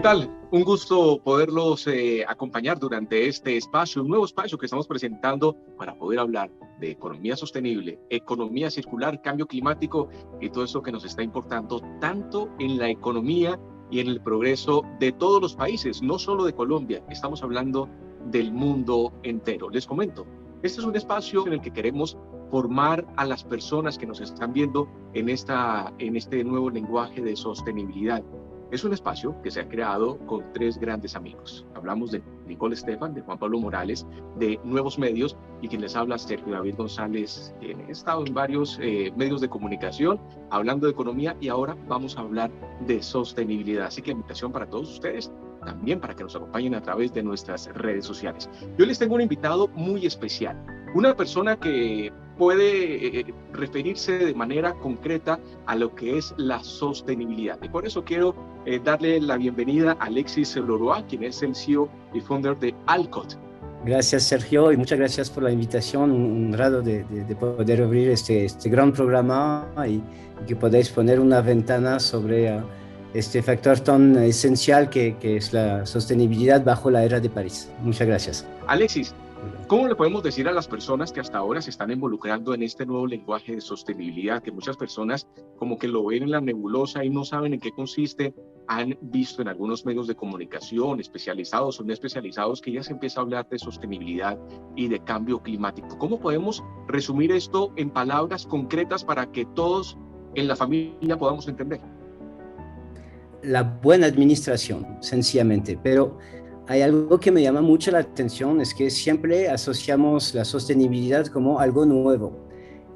tal? Un gusto poderlos acompañar durante este espacio, un nuevo espacio que estamos presentando para poder hablar de economía sostenible, economía circular, cambio climático y todo eso que nos está importando tanto en la economía y en el progreso de todos los países, no solo de Colombia, estamos hablando del mundo entero. Les comento, este es un espacio en el que queremos formar a las personas que nos están viendo en este nuevo lenguaje de sostenibilidad. Es un espacio que se ha creado con tres grandes amigos. Hablamos de Nicole Estefan, de Juan Pablo Morales, de Nuevos Medios, y quien les habla, Sergio David González. He estado en varios medios de comunicación hablando de economía y ahora vamos a hablar de sostenibilidad. Así que la invitación para todos ustedes, también para que nos acompañen a través de nuestras redes sociales. Yo les tengo un invitado muy especial, una persona que puede referirse de manera concreta a lo que es la sostenibilidad. Y por eso quiero darle la bienvenida a Alexis Leroy, quien es el CEO y founder de Alcott. Gracias, Sergio, y muchas gracias por la invitación. Un honrado de poder abrir este gran programa y que podáis poner una ventana sobre este factor tan esencial que es la sostenibilidad bajo la era de París. Muchas gracias. Alexis, ¿cómo le podemos decir a las personas que hasta ahora se están involucrando en este nuevo lenguaje de sostenibilidad, que muchas personas como que lo ven en la nebulosa y no saben en qué consiste? Han visto en algunos medios de comunicación especializados o no especializados que ya se empieza a hablar de sostenibilidad y de cambio climático. ¿Cómo podemos resumir esto en palabras concretas para que todos en la familia podamos entender? La buena administración, sencillamente, pero hay algo que me llama mucho la atención, es que siempre asociamos la sostenibilidad como algo nuevo.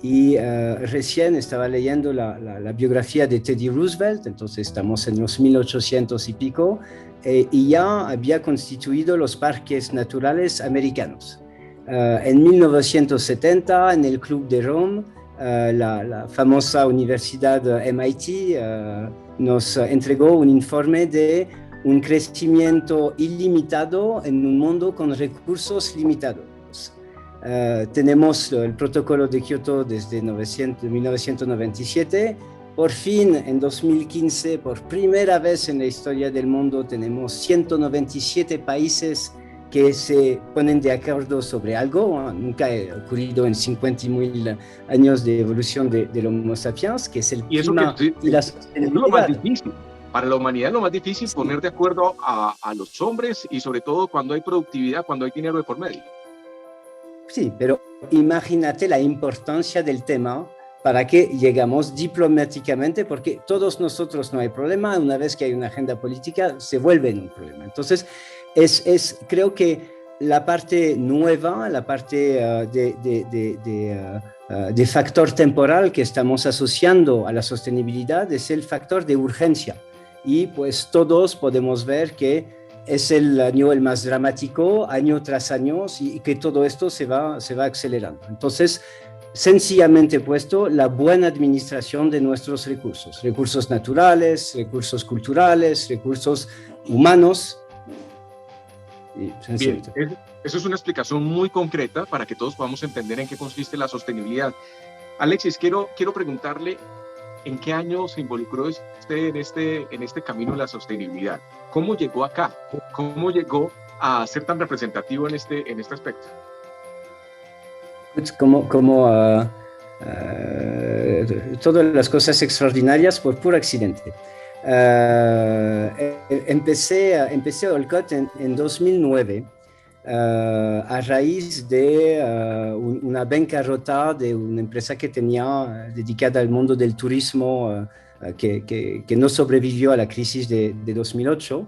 Y recién estaba leyendo la biografía de Teddy Roosevelt, entonces estamos en los 1800 y pico, y ya había constituido los parques naturales americanos. En 1970, en el Club de Rome, la famosa universidad MIT nos entregó un informe de un crecimiento ilimitado en un mundo con recursos limitados. Tenemos el protocolo de Kioto desde 1997. Por fin, en 2015, por primera vez en la historia del mundo, tenemos 197 países que se ponen de acuerdo sobre algo. Nunca ha ocurrido en 50.000 años de evolución del Homo sapiens, que es el clima y la sostenibilidad. Es lo más difícil. Para la humanidad es lo más difícil, poner de acuerdo a los hombres, y sobre todo cuando hay productividad, cuando hay dinero de por medio. Sí, pero imagínate la importancia del tema para que llegamos diplomáticamente, porque todos nosotros no hay problema, una vez que hay una agenda política se vuelve un problema. Entonces, creo que la parte nueva, la parte de factor temporal que estamos asociando a la sostenibilidad es el factor de urgencia. Y pues todos podemos ver que es el año el más dramático, año tras año, y que todo esto se va acelerando. Entonces, sencillamente puesto, la buena administración de nuestros recursos naturales, recursos culturales, recursos humanos. Bien, eso es una explicación muy concreta para que todos podamos entender en qué consiste la sostenibilidad. Alexis, quiero preguntarle, ¿en qué año se involucró usted en este camino de la sostenibilidad? ¿Cómo llegó acá? ¿Cómo llegó a ser tan representativo en este aspecto? Todas las cosas extraordinarias por puro accidente. Empecé Alcott en 2009 a raíz de una bancarrota de una empresa que tenía dedicada al mundo del turismo que no sobrevivió a la crisis de 2008.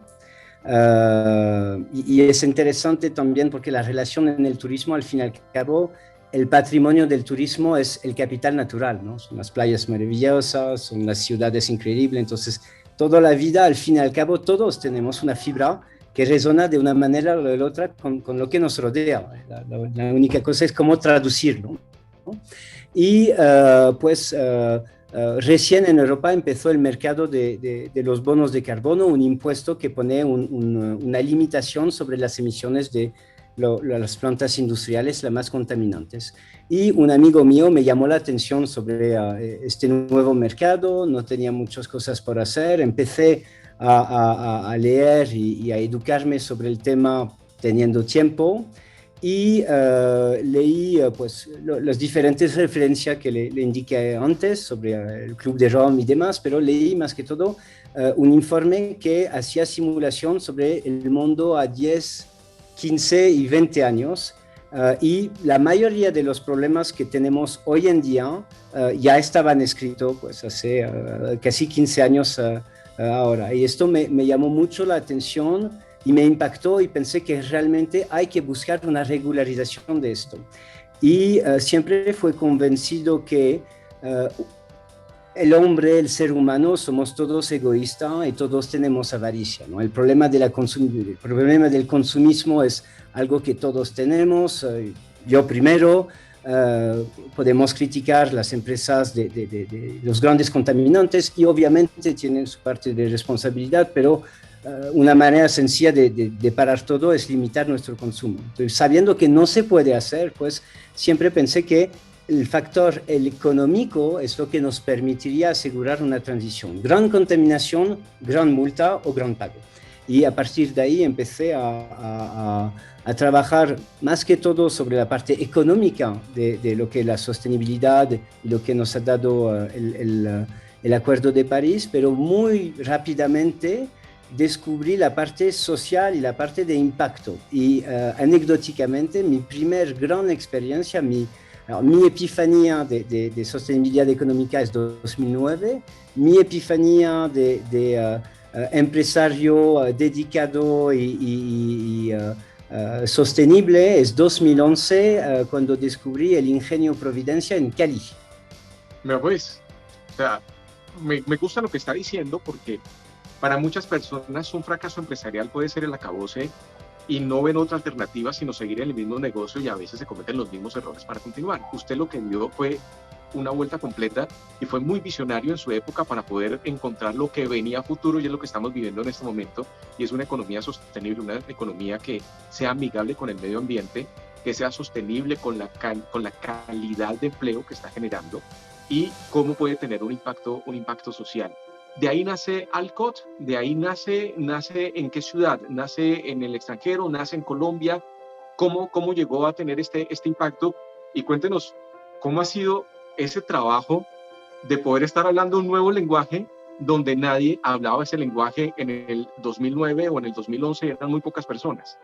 Y es interesante también porque la relación en el turismo, al fin y al cabo, el patrimonio del turismo es el capital natural, ¿no? Son las playas maravillosas, son las ciudades increíbles. Entonces, toda la vida, al fin y al cabo, todos tenemos una fibra que resona de una manera o de la otra con lo que nos rodea. La única cosa es cómo traducirlo, ¿no? Y recién en Europa empezó el mercado de los bonos de carbono, un impuesto que pone una limitación sobre las emisiones de las plantas industriales las más contaminantes. Y un amigo mío me llamó la atención sobre este nuevo mercado, no tenía muchas cosas por hacer, empecé a leer y a educarme sobre el tema teniendo tiempo. Y leí pues, las diferentes referencias que le indiqué antes sobre el Club de Rome y demás, pero leí más que todo un informe que hacía simulación sobre el mundo a 10, 15 y 20 años. Y la mayoría de los problemas que tenemos hoy en día ya estaban escritos pues, hace casi 15 años ahora. Y esto me llamó mucho la atención y me impactó y pensé que realmente hay que buscar una regularización de esto. Y siempre fui convencido que el hombre, el ser humano, somos todos egoístas y todos tenemos avaricia, ¿no? El problema del consumismo es algo que todos tenemos. Yo primero, podemos criticar las empresas de los grandes contaminantes y obviamente tienen su parte de responsabilidad, pero una manera sencilla de parar todo es limitar nuestro consumo. Entonces, sabiendo que no se puede hacer, pues siempre pensé que el factor económico es lo que nos permitiría asegurar una transición. Gran contaminación, gran multa o gran pago. Y a partir de ahí empecé a trabajar más que todo sobre la parte económica de lo que es la sostenibilidad y lo que nos ha dado el Acuerdo de París, pero muy rápidamente descubrí la parte social y la parte de impacto. Y anecdóticamente, mi primer gran experiencia, mi epifanía de sostenibilidad económica es 2009, mi epifanía de empresario dedicado y sostenible es 2011, cuando descubrí el Ingenio Providencia en Cali. Mira, pues, o sea, me gusta lo que está diciendo porque para muchas personas un fracaso empresarial puede ser el acabose y no ven otra alternativa sino seguir en el mismo negocio y a veces se cometen los mismos errores para continuar. Usted lo que vio fue una vuelta completa y fue muy visionario en su época para poder encontrar lo que venía a futuro y es lo que estamos viviendo en este momento y es una economía sostenible, una economía que sea amigable con el medio ambiente, que sea sostenible con la calidad de empleo que está generando y cómo puede tener un impacto social. De ahí nace Alcott, de ahí nace ¿en qué ciudad? ¿Nace en el extranjero? ¿Nace en Colombia? ¿Cómo llegó a tener este impacto? Y cuéntenos, ¿cómo ha sido ese trabajo de poder estar hablando un nuevo lenguaje donde nadie hablaba ese lenguaje en el 2009 o en el 2011? Eran muy pocas personas.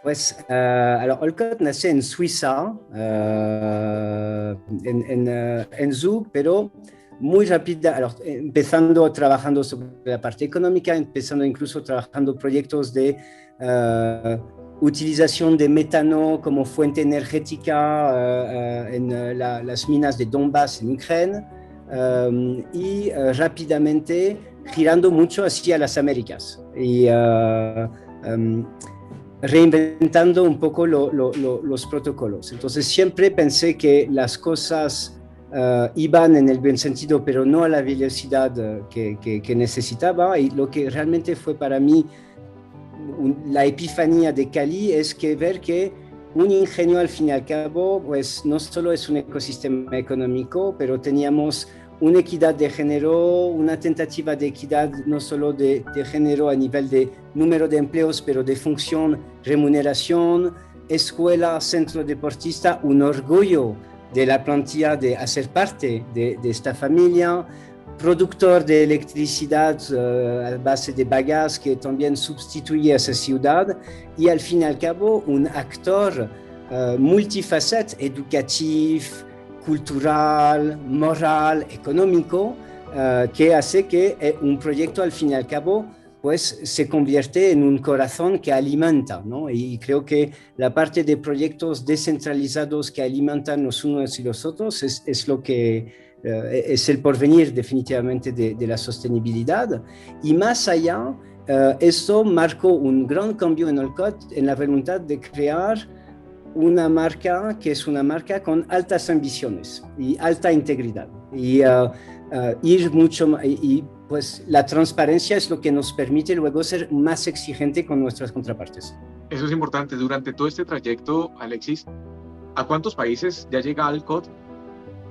Pues, alors Olcott nace en Suiza, en Zug, pero muy rápida, empezando trabajando sobre la parte económica, empezando incluso trabajando proyectos de utilización de metano como fuente energética en las minas de Donbass en Ucrania y rápidamente girando mucho hacia las Américas y reinventando un poco los protocolos. Entonces siempre pensé que las cosas iban en el buen sentido, pero no a la velocidad que necesitaba. Y lo que realmente fue para mí la epifanía de Cali es que ver que un ingenio al fin y al cabo, pues no solo es un ecosistema económico, pero teníamos una equidad de género, una tentativa de equidad no solo de género a nivel de número de empleos, pero de función, remuneración, escuela, centro deportista, un orgullo de la plantilla de hacer parte de esta familia, productor de electricidad a base de bagas que también sustituye a esa ciudad y al fin y al cabo un actor multifacet, educativo, cultural, moral, económico, que hace que un proyecto al fin y al cabo pues se convierte en un corazón que alimenta, ¿no? Y creo que la parte de proyectos descentralizados que alimentan los unos y los otros es lo que es el porvenir definitivamente de la sostenibilidad. Y más allá, esto marcó un gran cambio en Olcott en la voluntad de crear una marca que es una marca con altas ambiciones y alta integridad. Y ir mucho más, y pues la transparencia es lo que nos permite luego ser más exigente con nuestras contrapartes. Eso es importante. Durante todo este trayecto, Alexis, ¿a cuántos países ya llega Alcott?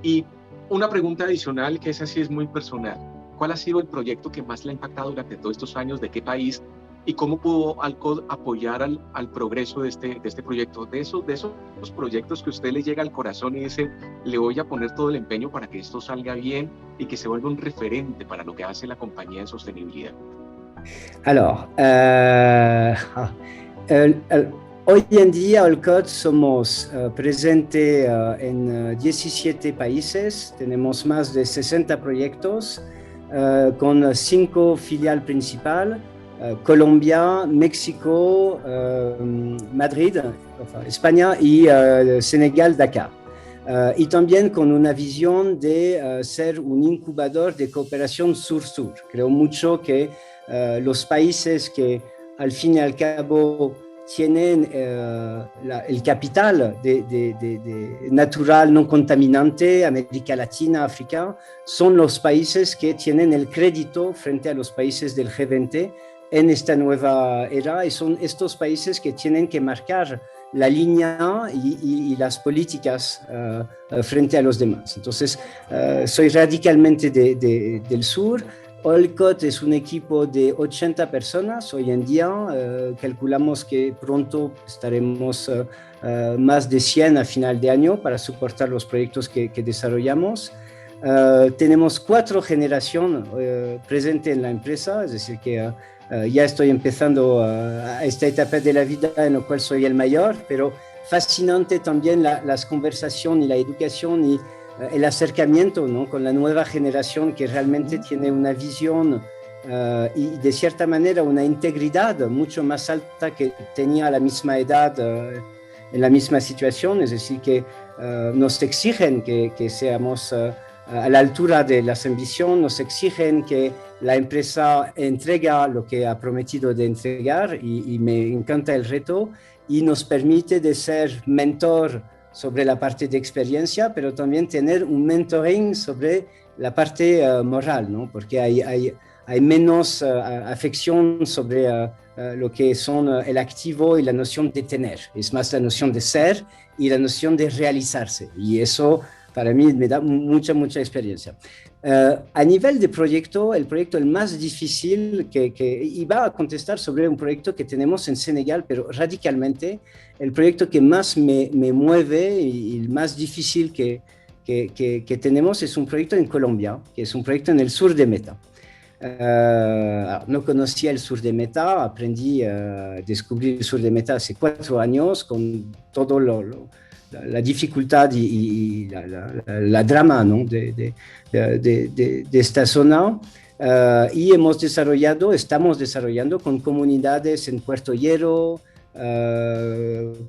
Y una pregunta adicional, que esa sí es muy personal. ¿cuál ha sido el proyecto que más le ha impactado durante todos estos años? ¿De qué país? ¿Y cómo pudo Alcod apoyar al progreso de este proyecto? De esos proyectos que a usted le llega al corazón y dice, le voy a poner todo el empeño para que esto salga bien y que se vuelva un referente para lo que hace la compañía de sostenibilidad. Alors, hoy en día, Alcod somos presentes en 17 países, tenemos más de 60 proyectos con 5 filiales principales, Colombia, México, Madrid, España y Senegal, Dakar. Y también con una visión de ser un incubador de cooperación sur-sur. Creo mucho que los países que al fin y al cabo tienen el capital natural no contaminante, América Latina, África, son los países que tienen el crédito frente a los países del G20 en esta nueva era, y son estos países que tienen que marcar la línea y las políticas frente a los demás. Entonces, soy radicalmente del sur. Alcod es un equipo de 80 personas hoy en día. Calculamos que pronto estaremos más de 100 a final de año para soportar los proyectos que desarrollamos. Tenemos 4 generaciones presentes en la empresa, es decir, que ya estoy empezando a esta etapa de la vida en la cual soy el mayor, pero fascinante también las conversaciones y la educación y el acercamiento, ¿no?, con la nueva generación que realmente tiene una visión y de cierta manera una integridad mucho más alta que tenía a la misma edad en la misma situación, es decir, que nos exigen que seamos a la altura de las ambiciones, nos exigen que la empresa entrega lo que ha prometido de entregar y me encanta el reto y nos permite de ser mentor sobre la parte de experiencia, pero también tener un mentoring sobre la parte moral, ¿no? Porque hay menos afección sobre lo que son el activo y la noción de tener. Es más la noción de ser y la noción de realizarse. Y eso para mí me da mucha experiencia. A nivel de proyecto, el proyecto el más difícil iba a contestar sobre un proyecto que tenemos en Senegal, pero radicalmente el proyecto que más me mueve y el más difícil que tenemos es un proyecto en Colombia, que es un proyecto en el sur de Meta. No conocía el sur de Meta, aprendí a descubrir el sur de Meta hace 4 años con todo la dificultad y la drama, ¿no?, de esta zona. Y estamos desarrollando con comunidades en Puerto Hierro,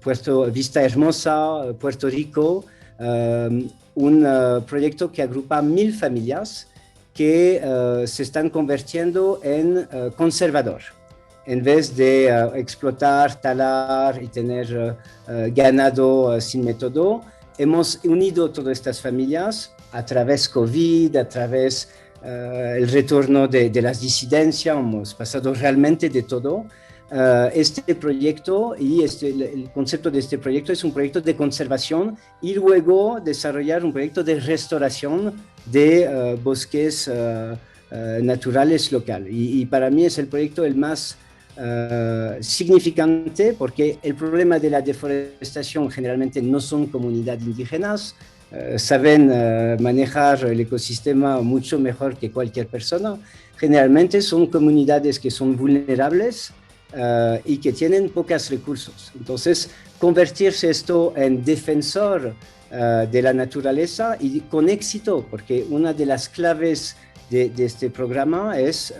Puerto Vista Hermosa, Puerto Rico, un proyecto que agrupa 1000 familias que se están convirtiendo en conservador. En vez de explotar, talar y tener ganado sin método, hemos unido todas estas familias a través COVID, a través el retorno de las disidencias, hemos pasado realmente de todo. Este proyecto y el concepto de este proyecto es un proyecto de conservación y luego desarrollar un proyecto de restauración de bosques naturales locales. Y para mí es el proyecto el más significante porque el problema de la deforestación generalmente no son comunidades indígenas, saben manejar el ecosistema mucho mejor que cualquier persona, generalmente son comunidades que son vulnerables y que tienen pocos recursos. Entonces, convertirse esto en defensor de la naturaleza y con éxito, porque una de las claves de este programa es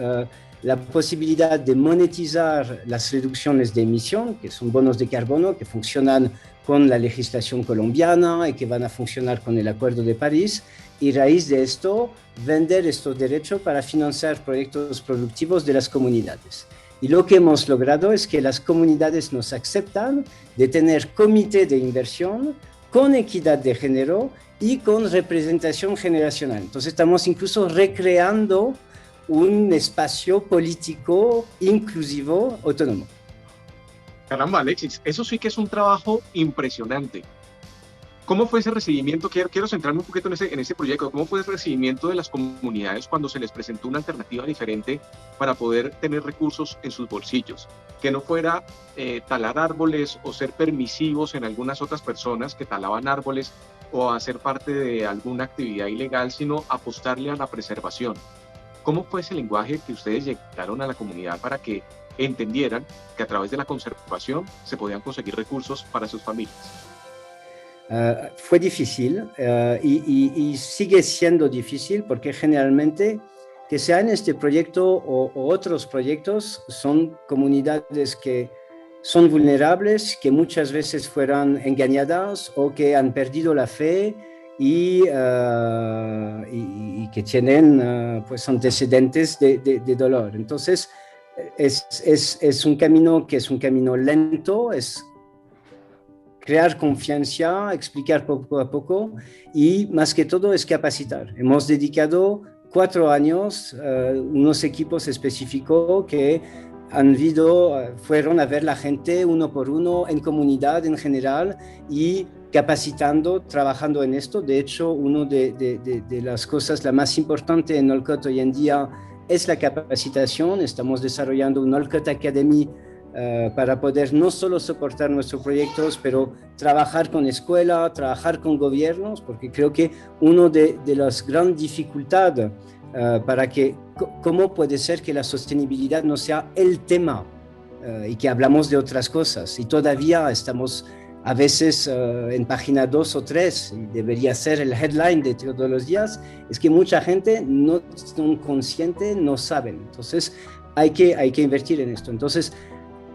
la posibilidad de monetizar las reducciones de emisión, que son bonos de carbono que funcionan con la legislación colombiana y que van a funcionar con el Acuerdo de París, y a raíz de esto, vender estos derechos para financiar proyectos productivos de las comunidades. Y lo que hemos logrado es que las comunidades nos aceptan de tener comité de inversión con equidad de género y con representación generacional. Entonces estamos incluso recreando un espacio político inclusivo autónomo. Caramba, Alexis, eso sí que es un trabajo impresionante. ¿Cómo fue ese recibimiento? Quiero centrarme un poquito en ese proyecto. ¿Cómo fue el recibimiento de las comunidades cuando se les presentó una alternativa diferente para poder tener recursos en sus bolsillos? Que no fuera talar árboles o ser permisivos en algunas otras personas que talaban árboles o hacer parte de alguna actividad ilegal, sino apostarle a la preservación. ¿Cómo fue ese lenguaje que ustedes llegaron a la comunidad para que entendieran que a través de la conservación se podían conseguir recursos para sus familias? Fue difícil y sigue siendo difícil porque generalmente que sea en este proyecto o otros proyectos son comunidades que son vulnerables, que muchas veces fueron engañadas o que han perdido la fe y que tienen pues antecedentes de dolor. Entonces es un camino que es un camino lento, es crear confianza, explicar poco a poco y más que todo es capacitar. Hemos dedicado 4 años, unos equipos específicos que fueron a ver la gente uno por uno en comunidad en general y capacitando, trabajando en esto. De hecho, una de las cosas la más importante en Olcott hoy en día es la capacitación. Estamos desarrollando un Olcott Academy para poder no solo soportar nuestros proyectos, pero trabajar con escuela, trabajar con gobiernos, porque creo que una de las grandes dificultades para que, ¿cómo puede ser que la sostenibilidad no sea el tema y que hablamos de otras cosas? Y todavía estamos a veces en página 2 o 3, y debería ser el headline de todos los días, es que mucha gente no son consciente, no saben. Entonces hay que invertir en esto. Entonces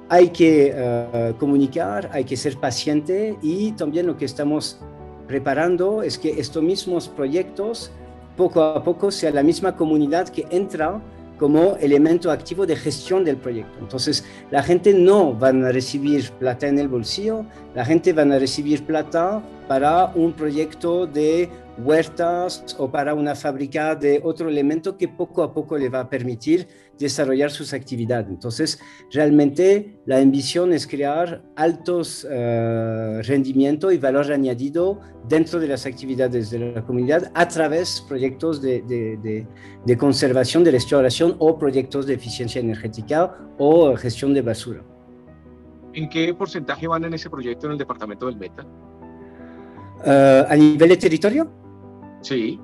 hay que comunicar, hay que ser paciente y también lo que estamos preparando es que estos mismos proyectos poco a poco sea la misma comunidad que entra como elemento activo de gestión del proyecto. Entonces, la gente no va a recibir plata en el bolsillo, la gente va a recibir plata para un proyecto de huertas o para una fábrica de otro elemento que poco a poco le va a permitir desarrollar sus actividades. Entonces, realmente la ambición es crear altos rendimientos y valor añadido dentro de las actividades de la comunidad a través de proyectos de conservación, de restauración o proyectos de eficiencia energética o gestión de basura. ¿En qué porcentaje van en ese proyecto en el departamento del Meta? A nivel de territorio, sí.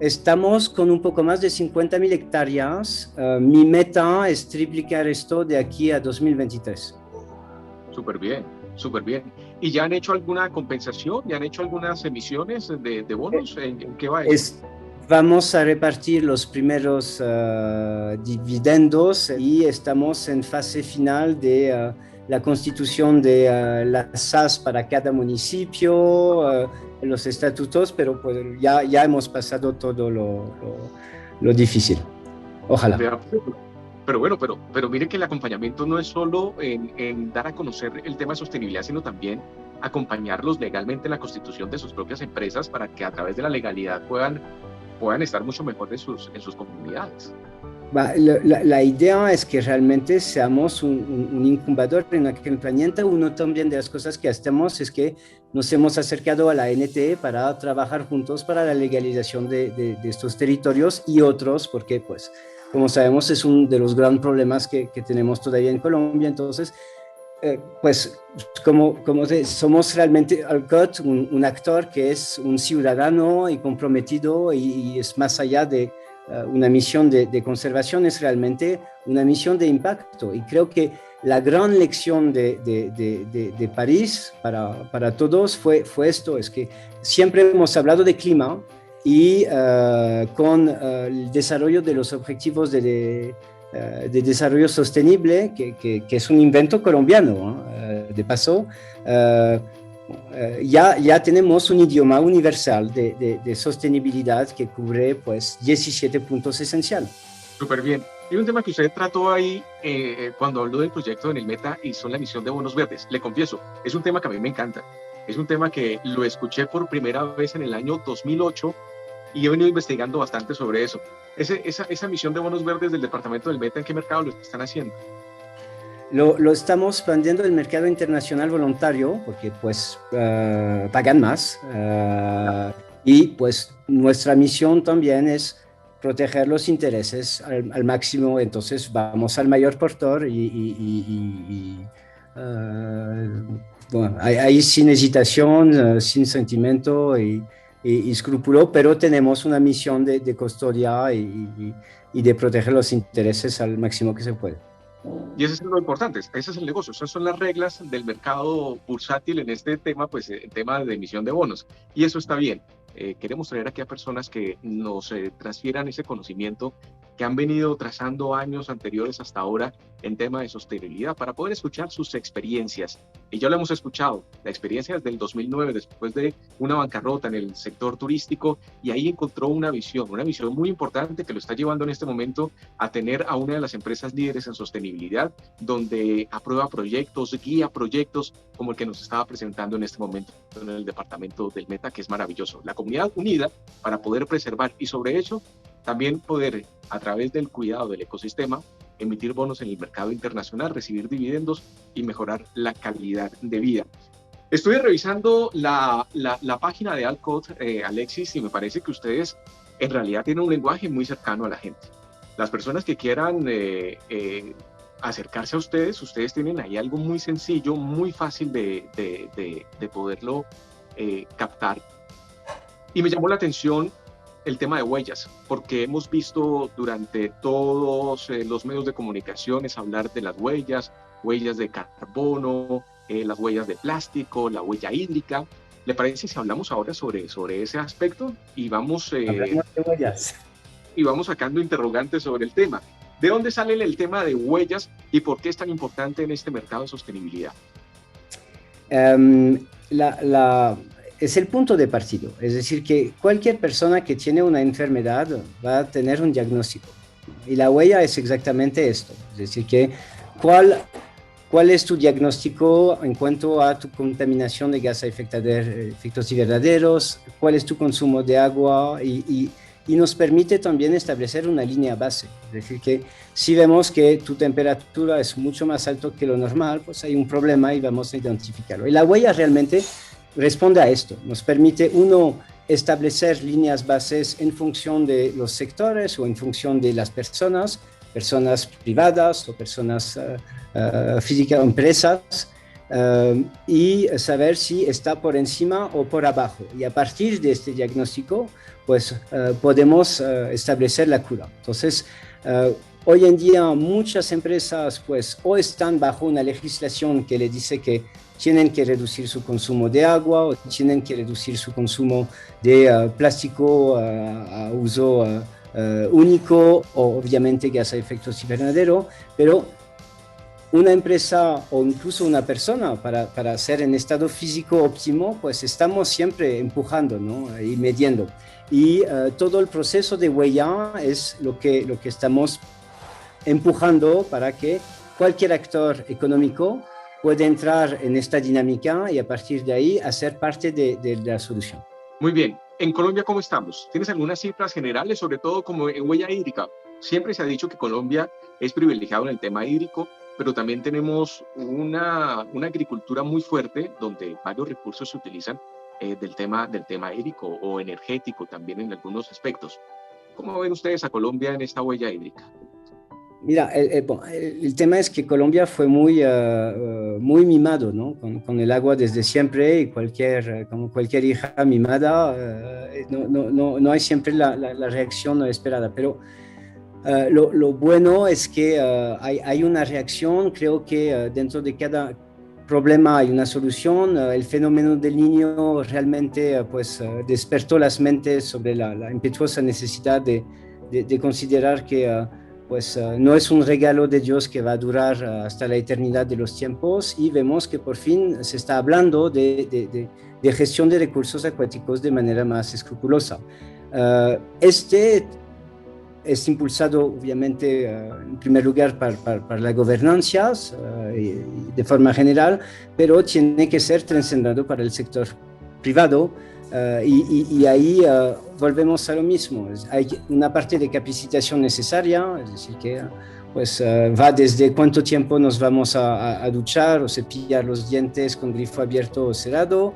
Estamos con un poco más de 50.000 hectáreas. Mi meta es triplicar esto de aquí a 2023. Súper bien, súper bien. ¿Y ya han hecho alguna compensación? ¿Ya han hecho algunas emisiones de bonos? ¿En qué va eso? Vamos a repartir los primeros dividendos y estamos en fase final de la constitución de las SAS para cada municipio, los estatutos, pero pues ya hemos pasado todo lo difícil. Ojalá. Pero bueno, pero mire que el acompañamiento no es solo en dar a conocer el tema de sostenibilidad, sino también acompañarlos legalmente en la constitución de sus propias empresas para que a través de la legalidad puedan estar mucho mejor en sus comunidades. La idea es que realmente seamos un incubador en aquel planeta. Uno también de las cosas que hacemos es que nos hemos acercado a la NTE para trabajar juntos para la legalización de estos territorios y otros, porque pues, como sabemos, es uno de los grandes problemas que tenemos todavía en Colombia. Entonces, pues somos realmente Olcott, un actor que es un ciudadano y comprometido y es más allá de una misión de conservación, es realmente una misión de impacto. Y creo que la gran lección de París para todos fue esto, es que siempre hemos hablado de clima y con el desarrollo de los objetivos de desarrollo sostenible, que es un invento colombiano, de paso, ya tenemos un idioma universal de sostenibilidad que cubre pues 17 puntos esenciales. Súper bien. Y un tema que usted trató ahí cuando habló del proyecto en el Meta y son la emisión de bonos verdes. Le confieso, es un tema que a mí me encanta. Es un tema que lo escuché por primera vez en el año 2008 y he venido investigando bastante sobre eso. Esa emisión de bonos verdes del departamento del Meta, ¿en qué mercado lo están haciendo? Lo estamos expandiendo el mercado internacional voluntario porque pues pagan más y pues nuestra misión también es proteger los intereses al máximo, entonces vamos al mayor portor bueno, ahí sin hesitación, sin sentimiento y escrúpulo, pero tenemos una misión de custodia y de proteger los intereses al máximo que se puede. Y eso es lo importante, ese es el negocio, esas son las reglas del mercado bursátil en este tema, pues el tema de emisión de bonos. Y eso está bien. Queremos traer aquí a personas que nos transfieran ese conocimiento que han venido trazando años anteriores hasta ahora en tema de sostenibilidad para poder escuchar sus experiencias. Y ya lo hemos escuchado, la experiencia desde el 2009, después de una bancarrota en el sector turístico, y ahí encontró una visión muy importante que lo está llevando en este momento a tener a una de las empresas líderes en sostenibilidad, donde aprueba proyectos, guía proyectos como el que nos estaba presentando en este momento en el departamento del Meta, que es maravilloso. La comunidad unida para poder preservar y sobre eso también poder, a través del cuidado del ecosistema, emitir bonos en el mercado internacional, recibir dividendos y mejorar la calidad de vida. Estoy revisando la página de Alcode, Alexis, y me parece que ustedes en realidad tienen un lenguaje muy cercano a la gente. Las personas que quieran acercarse a ustedes tienen ahí algo muy sencillo, muy fácil de poderlo captar. Y me llamó la atención el tema de huellas, porque hemos visto durante todos los medios de comunicaciones hablar de las huellas de carbono, las huellas de plástico, la huella hídrica. ¿Le parece si hablamos ahora sobre ese aspecto? Y vamos sacando interrogantes sobre el tema. ¿De dónde sale el tema de huellas y por qué es tan importante en este mercado de sostenibilidad? Es el punto de partida, es decir, que cualquier persona que tiene una enfermedad va a tener un diagnóstico y la huella es exactamente esto, es decir, que cuál es tu diagnóstico en cuanto a tu contaminación de gases efectos invernaderos, cuál es tu consumo de agua y nos permite también establecer una línea base, es decir, que si vemos que tu temperatura es mucho más alta que lo normal, pues hay un problema y vamos a identificarlo. Y la huella realmente responde a esto, nos permite uno establecer líneas bases en función de los sectores o en función de las personas privadas o personas físicas o empresas, y saber si está por encima o por abajo. Y a partir de este diagnóstico, pues podemos establecer la cura. Entonces, hoy en día muchas empresas pues o están bajo una legislación que le dice que tienen que reducir su consumo de agua o tienen que reducir su consumo de plástico a uso único o obviamente gas a efecto invernadero, pero una empresa o incluso una persona para ser en estado físico óptimo, pues estamos siempre empujando, ¿no? Y midiendo. Y todo el proceso de huella es lo que estamos empujando para que cualquier actor económico pueda entrar en esta dinámica y a partir de ahí hacer parte de la solución. Muy bien. En Colombia, ¿cómo estamos? ¿Tienes algunas cifras generales, sobre todo como en huella hídrica? Siempre se ha dicho que Colombia es privilegiado en el tema hídrico, pero también tenemos una agricultura muy fuerte donde varios recursos se utilizan del tema hídrico o energético también en algunos aspectos. ¿Cómo ven ustedes a Colombia en esta huella hídrica? Mira, el tema es que Colombia fue muy mimado, ¿no? Con el agua desde siempre y como cualquier hija mimada, no hay siempre la reacción esperada, pero lo bueno es que hay una reacción, creo que dentro de cada problema hay una solución. El fenómeno del Niño realmente despertó las mentes sobre la impetuosa necesidad de considerar que no es un regalo de Dios que va a durar hasta la eternidad de los tiempos, y vemos que por fin se está hablando de gestión de recursos acuáticos de manera más escrupulosa. Este es impulsado obviamente en primer lugar para la gobernanza de forma general, pero tiene que ser trascendado para el sector privado. Y ahí volvemos a lo mismo. Hay una parte de capacitación necesaria, es decir, que pues va desde cuánto tiempo nos vamos a duchar o cepillar los dientes con grifo abierto o cerrado,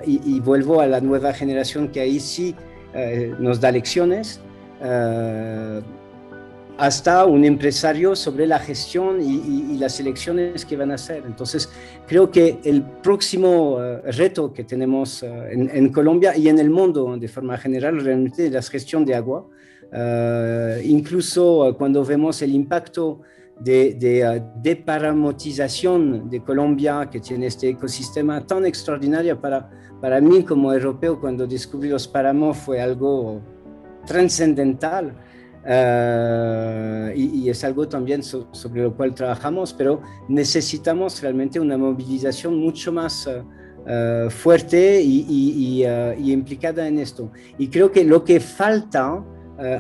y vuelvo a la nueva generación que ahí sí nos da lecciones, hasta un empresario sobre la gestión y las elecciones que van a hacer. Entonces, creo que el próximo reto que tenemos en Colombia y en el mundo de forma general realmente es la gestión de agua. Incluso cuando vemos el impacto de deparamotización de Colombia, que tiene este ecosistema tan extraordinario para mí como europeo, cuando descubrí los páramos fue algo trascendental. Y es algo también sobre lo cual trabajamos, pero necesitamos realmente una movilización mucho más fuerte y implicada en esto. Y creo que lo que falta,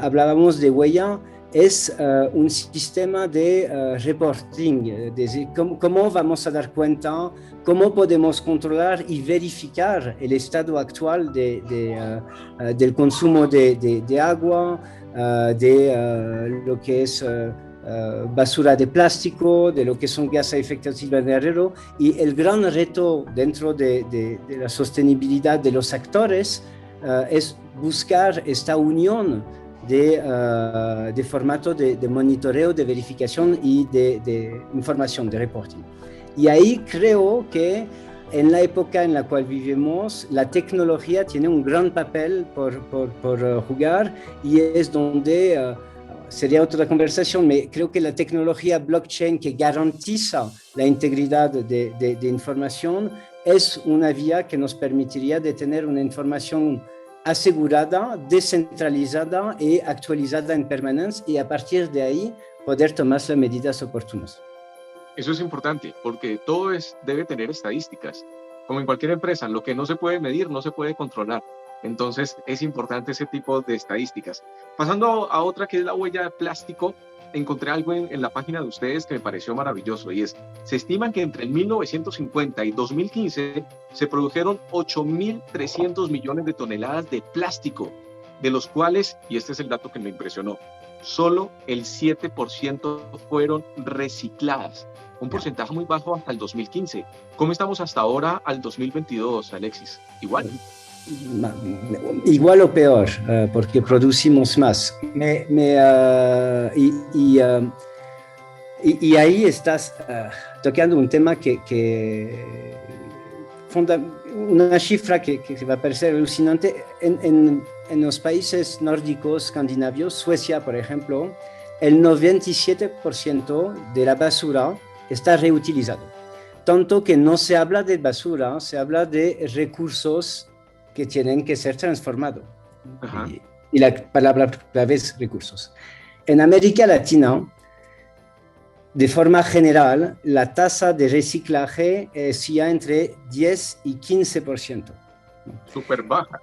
hablábamos de huella, es un sistema de reporting, de cómo vamos a dar cuenta, cómo podemos controlar y verificar el estado actual del consumo de agua, lo que es basura de plástico, de lo que son gases de efecto invernadero, y el gran reto dentro de la sostenibilidad de los actores es buscar esta unión de formato de monitoreo, de verificación y de información, de reporting. Y ahí creo que en la época en la cual vivimos, la tecnología tiene un gran papel por jugar, y es donde sería otra conversación, pero creo que la tecnología blockchain que garantiza la integridad de información es una vía que nos permitiría de tener una información asegurada, descentralizada y actualizada en permanencia, y a partir de ahí poder tomar las medidas oportunas. Eso es importante, porque todo debe tener estadísticas. Como en cualquier empresa, lo que no se puede medir no se puede controlar. Entonces es importante ese tipo de estadísticas. Pasando a otra, que es la huella de plástico, encontré algo en la página de ustedes que me pareció maravilloso, y se estima que entre 1950 y 2015 se produjeron 8.300 millones de toneladas de plástico, de los cuales, y este es el dato que me impresionó, solo el 7% fueron recicladas. Un porcentaje muy bajo hasta el 2015. ¿Cómo estamos hasta ahora al 2022, Alexis? Igual. Igual o peor, porque producimos más. Y ahí estás tocando un tema una cifra que va a parecer alucinante. En los países nórdicos, escandinavios, Suecia, por ejemplo, el 97% de la basura está reutilizado. Tanto que no se habla de basura, se habla de recursos que tienen que ser transformados. Y la palabra clave es recursos. En América Latina, de forma general, la tasa de reciclaje es ya entre 10 y 15%. Súper baja.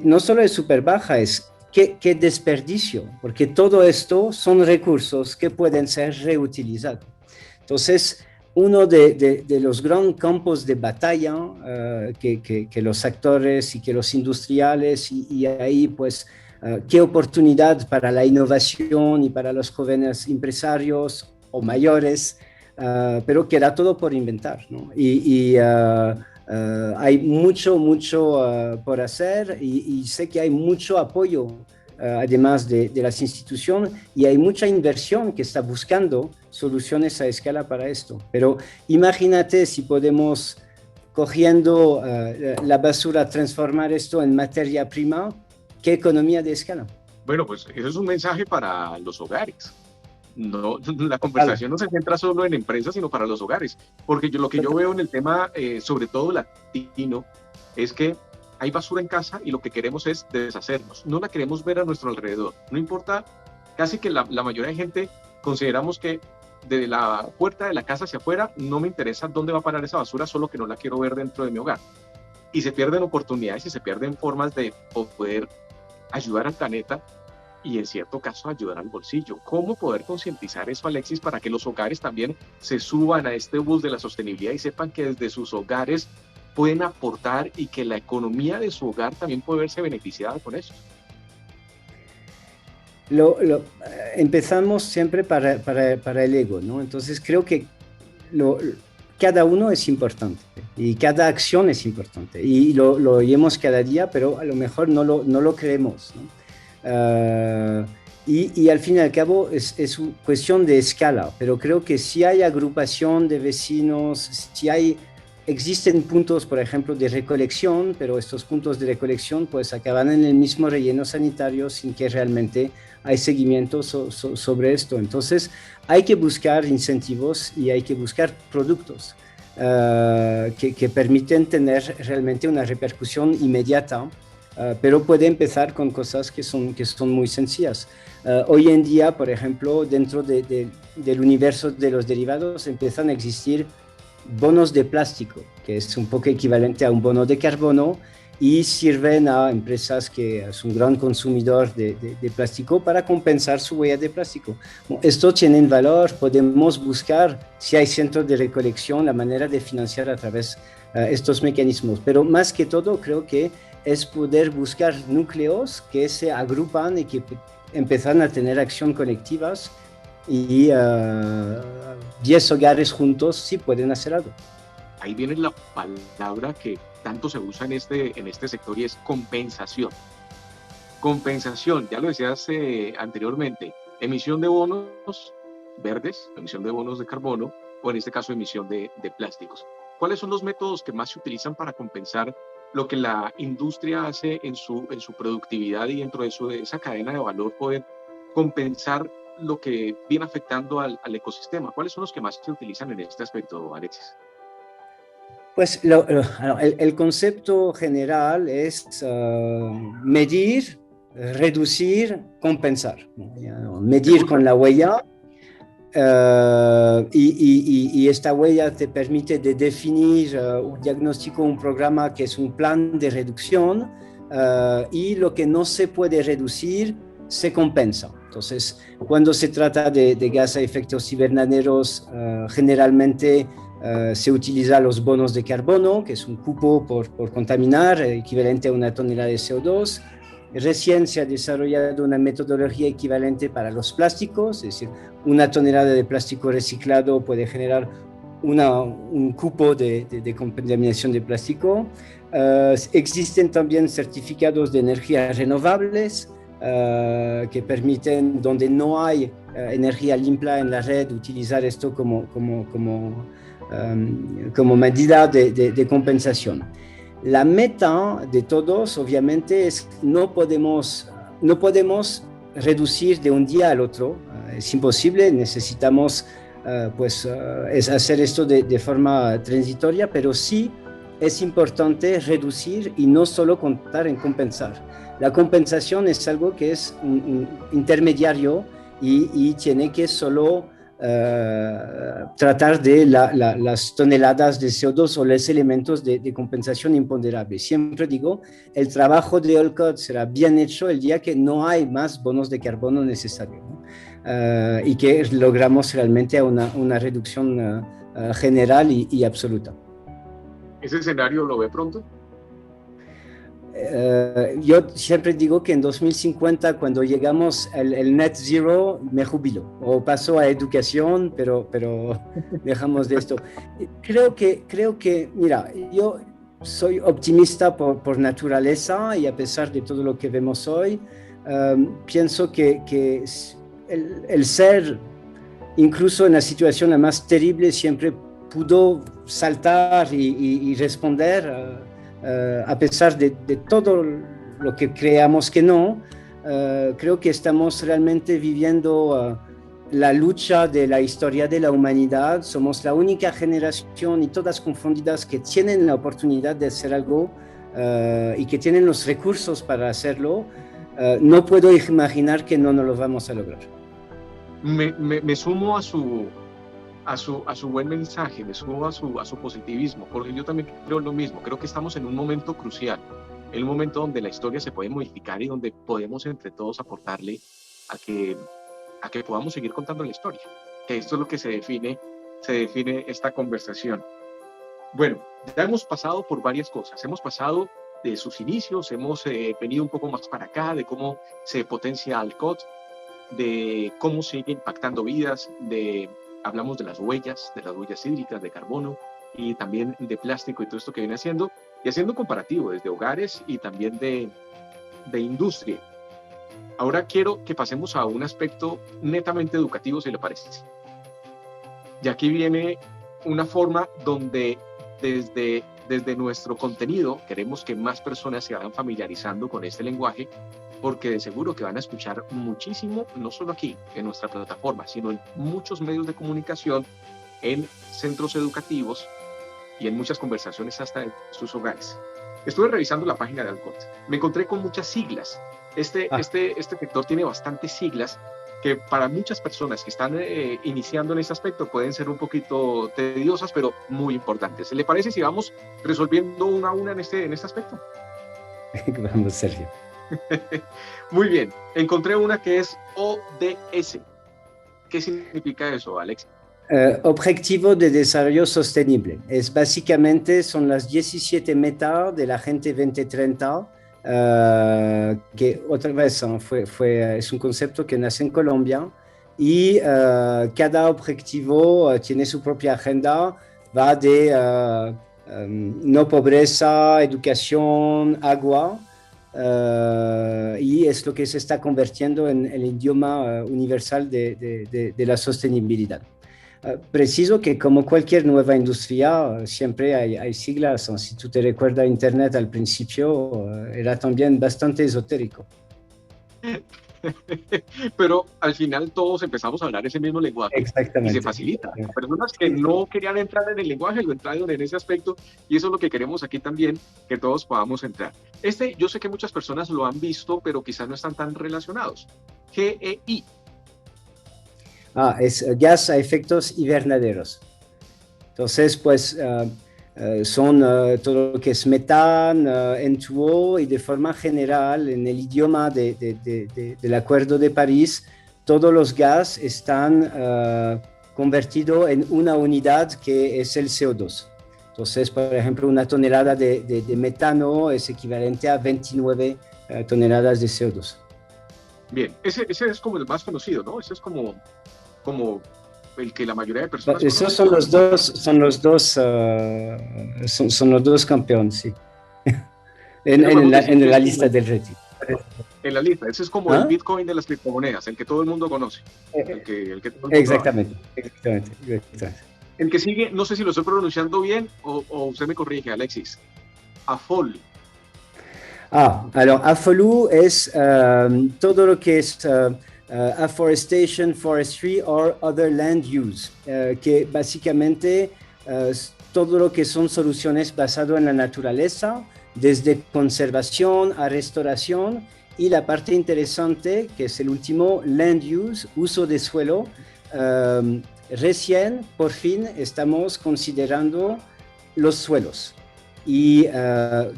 No solo es súper baja, es qué desperdicio, porque todo esto son recursos que pueden ser reutilizados. Entonces, uno de los grandes campos de batalla que los actores y que los industriales, y ahí pues qué oportunidad para la innovación y para los jóvenes empresarios o mayores, pero queda todo por inventar, ¿no? Hay mucho por hacer, y sé que hay mucho apoyo además de las instituciones, y hay mucha inversión que está buscando soluciones a escala para esto. Pero imagínate si podemos, cogiendo la basura, transformar esto en materia prima, ¿qué economía de escala? Bueno, pues eso es un mensaje para los hogares. No, la conversación no se centra solo en empresas, sino para los hogares, porque lo que yo veo en el tema, sobre todo latino, es que hay basura en casa y lo que queremos es deshacernos, no la queremos ver a nuestro alrededor. No importa, casi que la mayoría de gente consideramos que de la puerta de la casa hacia afuera no me interesa dónde va a parar esa basura, solo que no la quiero ver dentro de mi hogar. Y se pierden oportunidades y se pierden formas de poder ayudar al planeta y en cierto caso ayudar al bolsillo. ¿Cómo poder concientizar eso, Alexis, para que los hogares también se suban a este bus de la sostenibilidad y sepan que desde sus hogares pueden aportar y que la economía de su hogar también puede verse beneficiada con eso? empezamos siempre para el ego, ¿no? Entonces creo que lo, cada uno es importante y cada acción es importante y lo oímos cada día, pero a lo mejor no lo creemos, ¿no? Y al fin y al cabo es una cuestión de escala, pero creo que si hay agrupación de vecinos, si hay, existen puntos, por ejemplo, de recolección, pero estos puntos de recolección pues acaban en el mismo relleno sanitario sin que realmente hay seguimiento sobre esto. Entonces hay que buscar incentivos y hay que buscar productos que permiten tener realmente una repercusión inmediata. Pero puede empezar con cosas que son muy sencillas. Hoy en día, por ejemplo, dentro del universo de los derivados empiezan a existir bonos de plástico, que es un poco equivalente a un bono de carbono y sirven a empresas que son un gran consumidor de plástico para compensar su huella de plástico. Bueno, esto tiene valor, podemos buscar, si hay centros de recolección, la manera de financiar a través de estos mecanismos, pero más que todo creo que es poder buscar núcleos que se agrupan y que empiezan a tener acción colectivas y 10 hogares juntos sí pueden hacer algo. Ahí viene la palabra que tanto se usa en este sector y es compensación. Compensación, ya lo decías anteriormente, emisión de bonos verdes, emisión de bonos de carbono o en este caso emisión de plásticos. ¿Cuáles son los métodos que más se utilizan para compensar lo que la industria hace en su productividad y dentro de esa cadena de valor poder compensar lo que viene afectando al ecosistema? ¿Cuáles son los que más se utilizan en este aspecto, Alexis? Pues el concepto general es medir, reducir, compensar, ¿no? Medir con la huella y esta huella te permite de definir un diagnóstico, un programa que es un plan de reducción y lo que no se puede reducir se compensa. Entonces, cuando se trata de gases a efectos invernaderos, generalmente se utilizan los bonos de carbono, que es un cupo por contaminar, equivalente a una tonelada de CO2. Recién se ha desarrollado una metodología equivalente para los plásticos, es decir, una tonelada de plástico reciclado puede generar un cupo de contaminación de plástico. Existen también certificados de energías renovables que permiten, donde no hay energía limpia en la red, utilizar esto como medida de compensación. La meta de todos, obviamente, es no podemos reducir de un día al otro, es imposible, necesitamos es hacer esto de forma transitoria, pero sí es importante reducir y no solo contar en compensar. La compensación es algo que es un intermediario y tiene que solo tratar de las toneladas de CO2 o los elementos de compensación imponderables. Siempre digo, el trabajo de Olcott será bien hecho el día que no hay más bonos de carbono necesarios, ¿no? Y que logramos realmente una reducción general y absoluta. ¿Ese escenario lo ve pronto? Yo siempre digo que en 2050, cuando llegamos al net zero, me jubilo o paso a educación, pero dejamos de esto. Creo que, mira, yo soy optimista por naturaleza y a pesar de todo lo que vemos hoy, pienso que el ser, incluso en la situación más terrible, siempre pudo saltar y responder a pesar de todo lo que creamos que no. Creo que estamos realmente viviendo la lucha de la historia de la humanidad. Somos la única generación y todas confundidas que tienen la oportunidad de hacer algo y que tienen los recursos para hacerlo. No puedo imaginar que no lo vamos a lograr. Me sumo a su buen mensaje, me sumo a su positivismo, porque yo también creo lo mismo. Creo que estamos en un momento crucial, en un momento donde la historia se puede modificar y donde podemos entre todos aportarle a que podamos seguir contando la historia, que esto es lo que se define esta conversación. Bueno, ya hemos pasado por varias cosas, hemos pasado de sus inicios, hemos venido un poco más para acá, de cómo se potencia Olcott, de cómo sigue impactando vidas, hablamos de las huellas hídricas, de carbono y también de plástico y todo esto que viene haciendo, y haciendo un comparativo desde hogares y también de industria. Ahora quiero que pasemos a un aspecto netamente educativo, si le parece. Y aquí viene una forma donde desde nuestro contenido queremos que más personas se vayan familiarizando con este lenguaje, porque de seguro que van a escuchar muchísimo, no solo aquí en nuestra plataforma, sino en muchos medios de comunicación, en centros educativos y en muchas conversaciones hasta en sus hogares. Estuve revisando la página de Alcott. Me encontré con muchas siglas. Este sector tiene bastantes siglas que para muchas personas que están iniciando en este aspecto pueden ser un poquito tediosas, pero muy importantes. ¿Le parece si vamos resolviendo una a una en este aspecto? Vamos, Sergio. Muy bien. Encontré una que es ODS. ¿Qué significa eso, Alex? Objetivo de Desarrollo Sostenible. Básicamente son las 17 metas de la Agenda 2030, que otra vez es un concepto que nace en Colombia y cada objetivo tiene su propia agenda, va de no pobreza, educación, agua, y es lo que se está convirtiendo en el idioma universal de la sostenibilidad. Preciso que como cualquier nueva industria, siempre hay siglas. Si tú te recuerdas, Internet al principio era también bastante esotérico. Pero al final todos empezamos a hablar ese mismo lenguaje. Exactamente. Y se facilita. Las personas que no querían entrar en el lenguaje lo entraron en ese aspecto, y eso es lo que queremos aquí también, que todos podamos entrar. Yo sé que muchas personas lo han visto, pero quizás no están tan relacionados. GEI. Es gas a efectos invernaderos. Entonces, pues son todo lo que es metano, N2O, y de forma general, en el idioma del Acuerdo de París, todos los gases están convertidos en una unidad que es el CO2. Entonces, por ejemplo, una tonelada de metano es equivalente a 29 toneladas de CO2. Bien, ese es como el más conocido, ¿no? Ese es como el que la mayoría de personas esos son los dos campeones, sí. en la lista del retiro. En la lista, ese es como el Bitcoin de las criptomonedas, el que todo el mundo conoce. El que todo el mundo exactamente. El que sigue, no sé si lo estoy pronunciando bien o usted me corrige, Alexis. AFOL. Alors AFOLU es todo lo que es afforestation, forestry or other land use, que básicamente todo lo que son soluciones basadas en la naturaleza, desde conservación a restauración, y la parte interesante, que es el último, land use, uso de suelo. Recién, por fin, estamos considerando los suelos. Y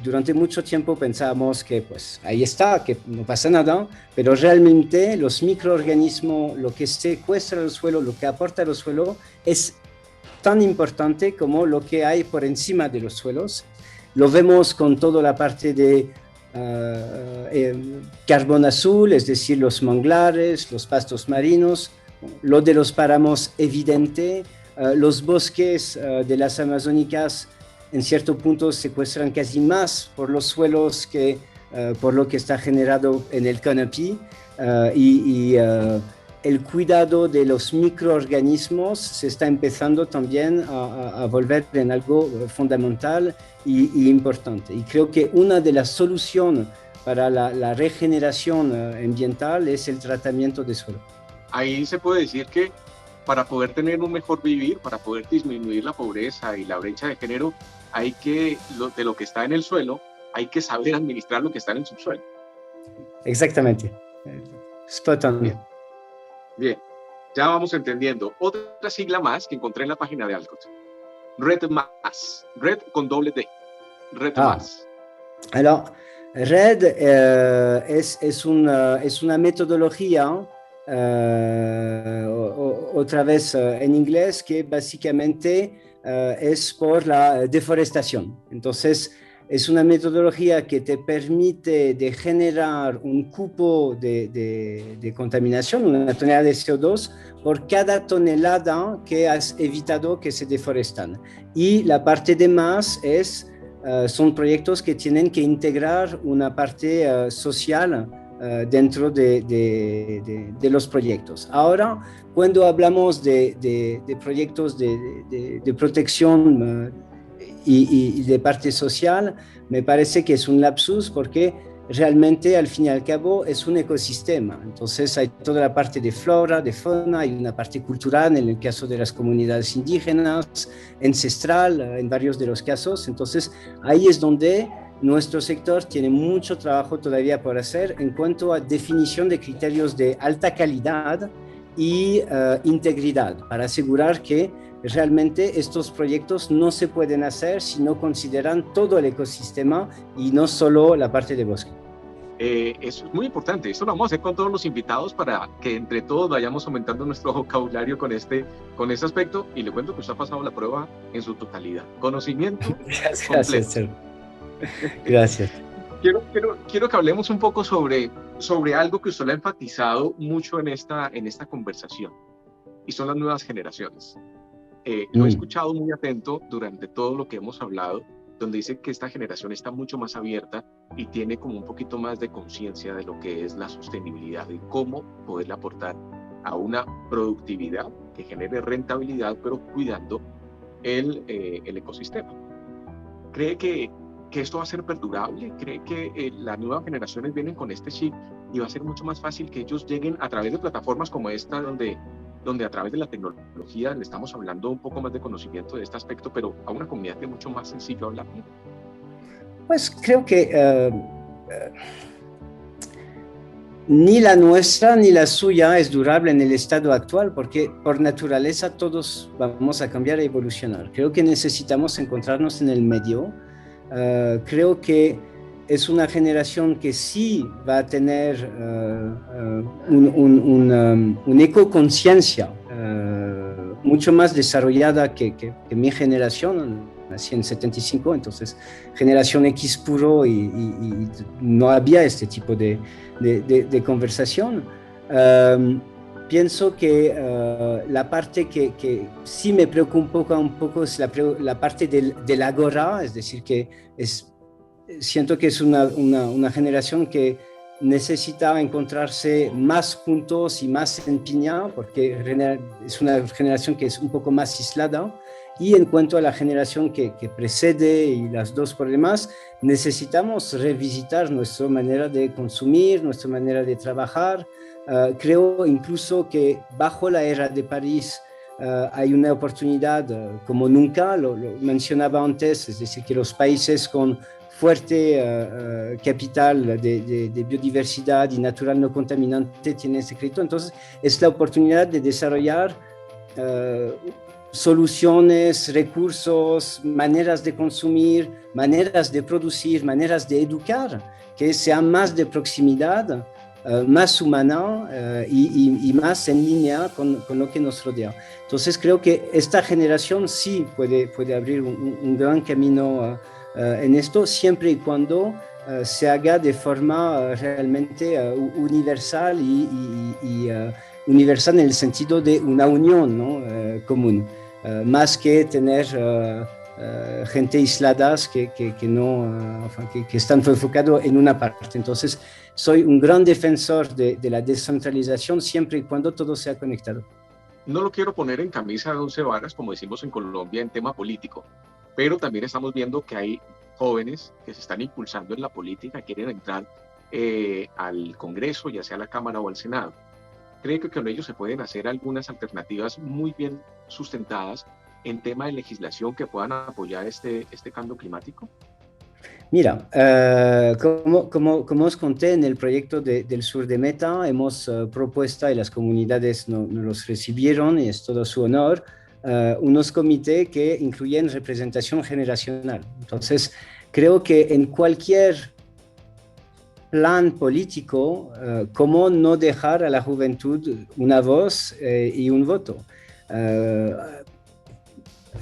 durante mucho tiempo pensábamos que pues ahí está, que no pasa nada, pero realmente los microorganismos, lo que secuestra el suelo, lo que aporta el suelo, es tan importante como lo que hay por encima de los suelos. Lo vemos con toda la parte de carbón azul, es decir, los manglares, los pastos marinos, lo de los páramos evidente, los bosques de las amazónicas en cierto punto secuestran casi más por los suelos que por lo que está generado en el canopy, el cuidado de los microorganismos se está empezando también a volver en algo fundamental y importante. Y creo que una de las soluciones para la regeneración ambiental es el tratamiento de suelo. Ahí se puede decir que para poder tener un mejor vivir, para poder disminuir la pobreza y la brecha de género, hay que, de lo que está en el suelo, hay que saber administrar lo que está en el subsuelo. Exactamente. Spot on. Bien. Bien, ya vamos entendiendo. Otra sigla más que encontré en la página de Alcott. RED+. RED con doble D. RED+. Alors, RED es una metodología, otra vez en inglés, que básicamente es por la deforestación. Entonces, es una metodología que te permite de generar un cupo de contaminación, una tonelada de CO2, por cada tonelada que has evitado que se deforestan. Y la parte de más son proyectos que tienen que integrar una parte social dentro de los proyectos. Ahora, cuando hablamos de proyectos de protección y de parte social, me parece que es un lapsus porque realmente al fin y al cabo es un ecosistema. Entonces hay toda la parte de flora, de fauna, hay una parte cultural en el caso de las comunidades indígenas, ancestral en varios de los casos. Entonces ahí es donde nuestro sector tiene mucho trabajo todavía por hacer en cuanto a definición de criterios de alta calidad y integridad para asegurar que realmente estos proyectos no se pueden hacer si no consideran todo el ecosistema y no solo la parte de bosque. Eso es muy importante. Esto lo vamos a hacer con todos los invitados para que entre todos vayamos aumentando nuestro vocabulario con este aspecto. Y le cuento que usted ha pasado la prueba en su totalidad. Conocimiento Gracias. Gracias. Quiero que hablemos un poco sobre algo que usted lo ha enfatizado mucho en esta conversación, y son las nuevas generaciones. Lo he escuchado muy atento durante todo lo que hemos hablado, donde dice que esta generación está mucho más abierta y tiene como un poquito más de conciencia de lo que es la sostenibilidad y cómo poderle aportar a una productividad que genere rentabilidad, pero cuidando el ecosistema. ¿Cree que esto va a ser perdurable? ¿Cree que las nuevas generaciones vienen con este chip y va a ser mucho más fácil que ellos lleguen a través de plataformas como esta, donde a través de la tecnología le estamos hablando un poco más de conocimiento de este aspecto, pero a una comunidad que es mucho más sencillo hablar? Pues creo que ni la nuestra ni la suya es durable en el estado actual, porque por naturaleza todos vamos a cambiar y evolucionar. Creo que necesitamos encontrarnos en el medio. Creo que es una generación que sí va a tener una ecoconciencia mucho más desarrollada que mi generación. Nací en 75, entonces generación X puro y no había este tipo de conversación. Pienso que la parte que sí me preocupa un poco es la parte del agora, es decir, que siento que es una generación que necesita encontrarse más juntos y más empeñada, porque es una generación que es un poco más aislada. Y en cuanto a la generación que precede y las dos por demás, necesitamos revisitar nuestra manera de consumir, nuestra manera de trabajar. Creo incluso que bajo la era de París hay una oportunidad como nunca, lo mencionaba antes, es decir, que los países con fuerte capital de biodiversidad y natural no contaminante tienen ese crédito. Entonces, es la oportunidad de desarrollar soluciones, recursos, maneras de consumir, maneras de producir, maneras de educar, que sean más de proximidad, más humana y más en línea con lo que nos rodea. Entonces creo que esta generación sí puede abrir un gran camino en esto, siempre y cuando se haga de forma realmente universal y universal en el sentido de una unión, ¿no? Común, más que tener gente aisladas que están enfocados en una parte. Entonces, soy un gran defensor de la descentralización siempre y cuando todo sea conectado. No lo quiero poner en camisa de 11 varas, como decimos en Colombia, en tema político, pero también estamos viendo que hay jóvenes que se están impulsando en la política, quieren entrar al Congreso, ya sea a la Cámara o al Senado. ¿Cree que con ellos se pueden hacer algunas alternativas muy bien sustentadas en tema de legislación que puedan apoyar este cambio climático? Mira, como os conté en el proyecto del Sur de Meta, hemos propuesto y las comunidades nos los recibieron y es todo su honor, unos comités que incluyen representación generacional. Entonces, creo que en cualquier plan político, cómo no dejar a la juventud una voz y un voto.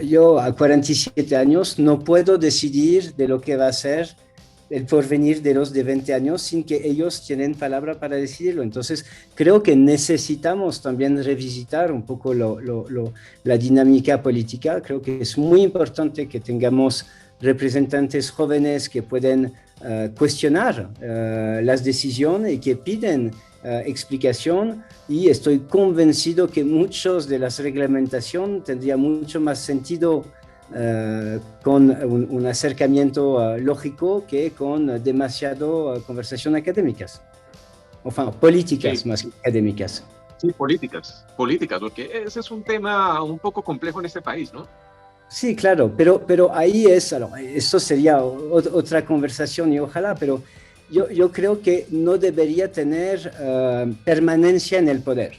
Yo a 47 años no puedo decidir de lo que va a ser el porvenir de los de 20 años sin que ellos tienen palabra para decidirlo. Entonces, creo que necesitamos también revisitar un poco la dinámica política. Creo que es muy importante que tengamos representantes jóvenes que pueden cuestionar las decisiones y que piden explicación, y estoy convencido que muchos de las reglamentaciones tendría mucho más sentido con un acercamiento lógico que con demasiado conversación académicas, o sea, Sí, políticas más que académicas. sí, políticas, porque ese es un tema un poco complejo en este país, ¿no? Sí, claro, pero ahí es, esto sería otra conversación y ojalá, pero yo creo que no debería tener permanencia en el poder.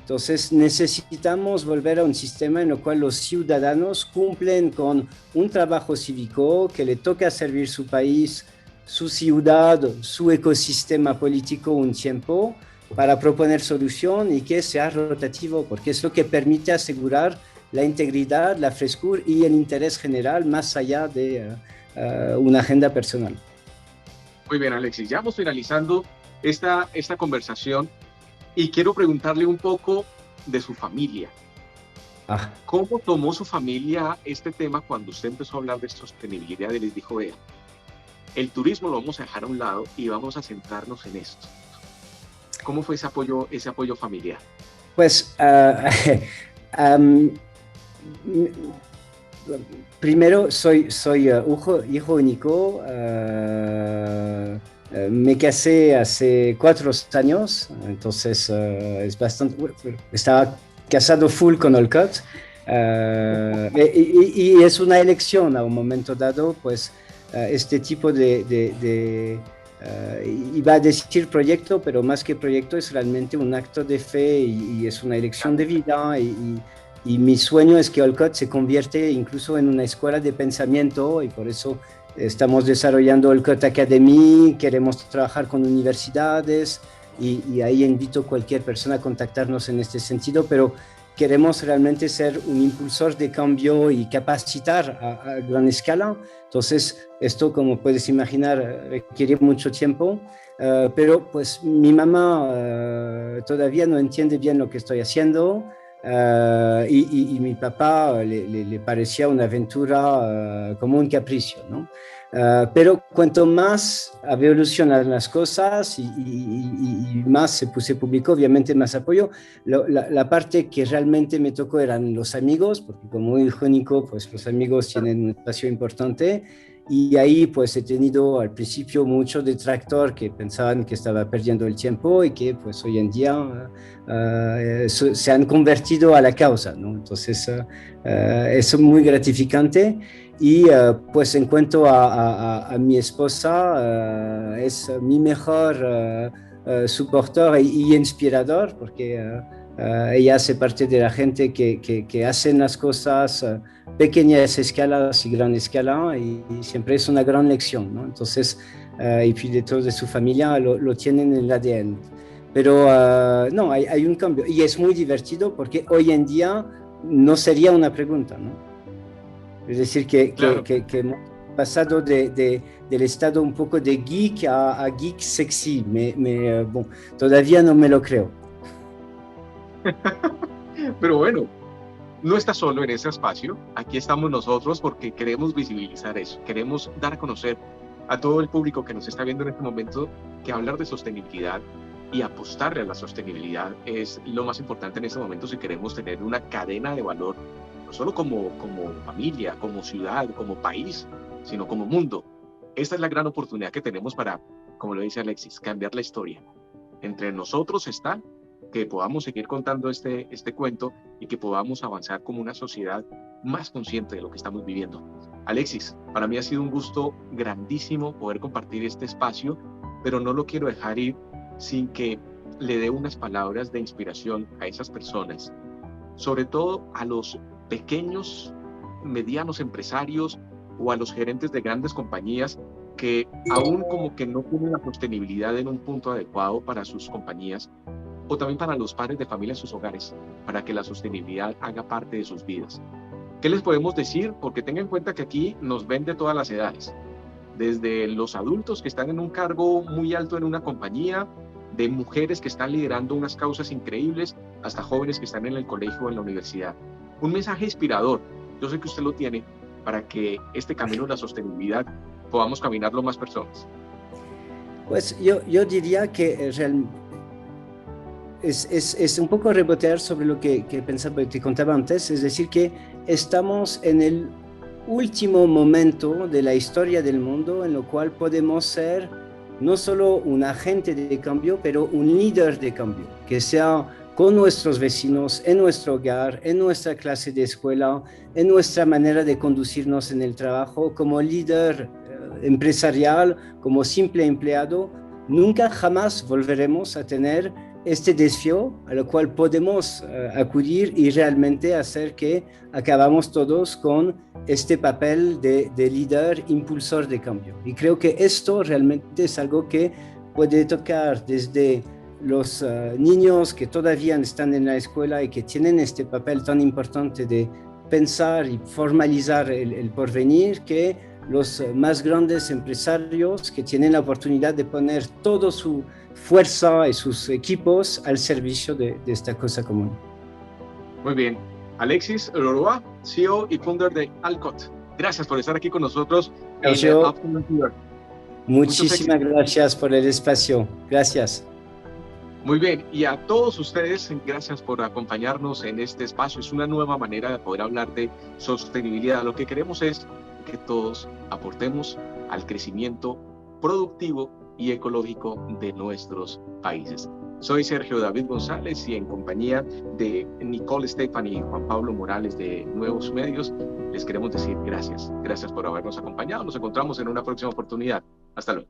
Entonces necesitamos volver a un sistema en el cual los ciudadanos cumplen con un trabajo cívico que le toca servir su país, su ciudad, su ecosistema político un tiempo para proponer solución y que sea rotativo, porque es lo que permite asegurar la integridad, la frescura y el interés general más allá de una agenda personal. Muy bien, Alexis, ya vamos finalizando esta conversación y quiero preguntarle un poco de su familia. Ah, ¿Cómo tomó su familia este tema cuando usted empezó a hablar de sostenibilidad y les dijo, vea, el turismo lo vamos a dejar a un lado y vamos a centrarnos en esto? ¿Cómo fue ese apoyo familiar? pues um, primero soy hijo único. Me casé hace 4 años, entonces es bastante. Estaba casado full con Olcott. Y es una elección a un momento dado, pues este tipo iba a decir proyecto, pero más que proyecto es realmente un acto de fe y es una elección de vida. Y mi sueño es que Olcott se convierte incluso en una escuela de pensamiento, y por eso estamos desarrollando Olcott Academy, queremos trabajar con universidades y ahí invito a cualquier persona a contactarnos en este sentido, pero queremos realmente ser un impulsor de cambio y capacitar a gran escala. Entonces, esto, como puedes imaginar, requiere mucho tiempo. Pero pues mi mamá todavía no entiende bien lo que estoy haciendo. Y mi papá le parecía una aventura como un capricio, ¿no? Pero cuanto más evolucionan las cosas y más se publicó, obviamente más apoyo. La parte que realmente me tocó eran los amigos, porque como hijo único, pues los amigos tienen un espacio importante. Y ahí pues he tenido al principio mucho detractor que pensaban que estaba perdiendo el tiempo y que pues hoy en día se han convertido a la causa, ¿no? Entonces es muy gratificante. Y pues en cuanto a mi esposa, es mi mejor soportor y inspirador, porque ella hace parte de la gente que hacen las cosas pequeñas escalas y gran escala, y siempre es una gran lección, ¿no? Entonces, y puis de todos de su familia lo tienen en el ADN. Pero no, hay un cambio y es muy divertido porque hoy en día no sería una pregunta, ¿no? Es decir, Claro. que hemos pasado del estado un poco de geek a geek sexy. Bon, todavía no me lo creo. Pero bueno, no está solo en ese espacio. Aquí estamos nosotros porque queremos visibilizar eso. Queremos dar a conocer a todo el público que nos está viendo en este momento que hablar de sostenibilidad y apostarle a la sostenibilidad es lo más importante en este momento si queremos tener una cadena de valor, no solo como familia, como ciudad, como país, sino como mundo. Esta es la gran oportunidad que tenemos para, como lo dice Alexis, cambiar la historia. Entre nosotros está que podamos seguir contando este cuento y que podamos avanzar como una sociedad más consciente de lo que estamos viviendo. Alexis, para mí ha sido un gusto grandísimo poder compartir este espacio, pero no lo quiero dejar ir sin que le dé unas palabras de inspiración a esas personas, sobre todo a los pequeños, medianos empresarios o a los gerentes de grandes compañías que aún como que no tienen la sostenibilidad en un punto adecuado para sus compañías, o también para los padres de familia en sus hogares, para que la sostenibilidad haga parte de sus vidas. ¿Qué les podemos decir? Porque tengan en cuenta que aquí nos ven de todas las edades, desde los adultos que están en un cargo muy alto en una compañía, de mujeres que están liderando unas causas increíbles, hasta jóvenes que están en el colegio o en la universidad. Un mensaje inspirador, yo sé que usted lo tiene, para que este camino de la sostenibilidad podamos caminarlo más personas. Pues yo diría que es un poco rebotear sobre lo que pensaba, te contaba antes, es decir, que estamos en el último momento de la historia del mundo en lo cual podemos ser no solo un agente de cambio, pero un líder de cambio, que sea con nuestros vecinos, en nuestro hogar, en nuestra clase de escuela, en nuestra manera de conducirnos en el trabajo, como líder empresarial, como simple empleado. Nunca jamás volveremos a tener este desafío a lo cual podemos acudir y realmente hacer que acabamos todos con este papel de líder impulsor de cambio. Y creo que esto realmente es algo que puede tocar desde los niños que todavía están en la escuela y que tienen este papel tan importante de pensar y formalizar el porvenir, que los más grandes empresarios que tienen la oportunidad de poner toda su fuerza y sus equipos al servicio de esta cosa común. Muy bien. Alexis Leroy, CEO y founder de Alcott. Gracias por estar aquí con nosotros. Muchísimas gracias por el espacio. Gracias. Muy bien, y a todos ustedes, gracias por acompañarnos en este espacio. Es una nueva manera de poder hablar de sostenibilidad. Lo que queremos es que todos aportemos al crecimiento productivo y ecológico de nuestros países. Soy Sergio David González y en compañía de Nicole Estefan y Juan Pablo Morales de Nuevos Medios, les queremos decir gracias. Gracias por habernos acompañado. Nos encontramos en una próxima oportunidad. Hasta luego.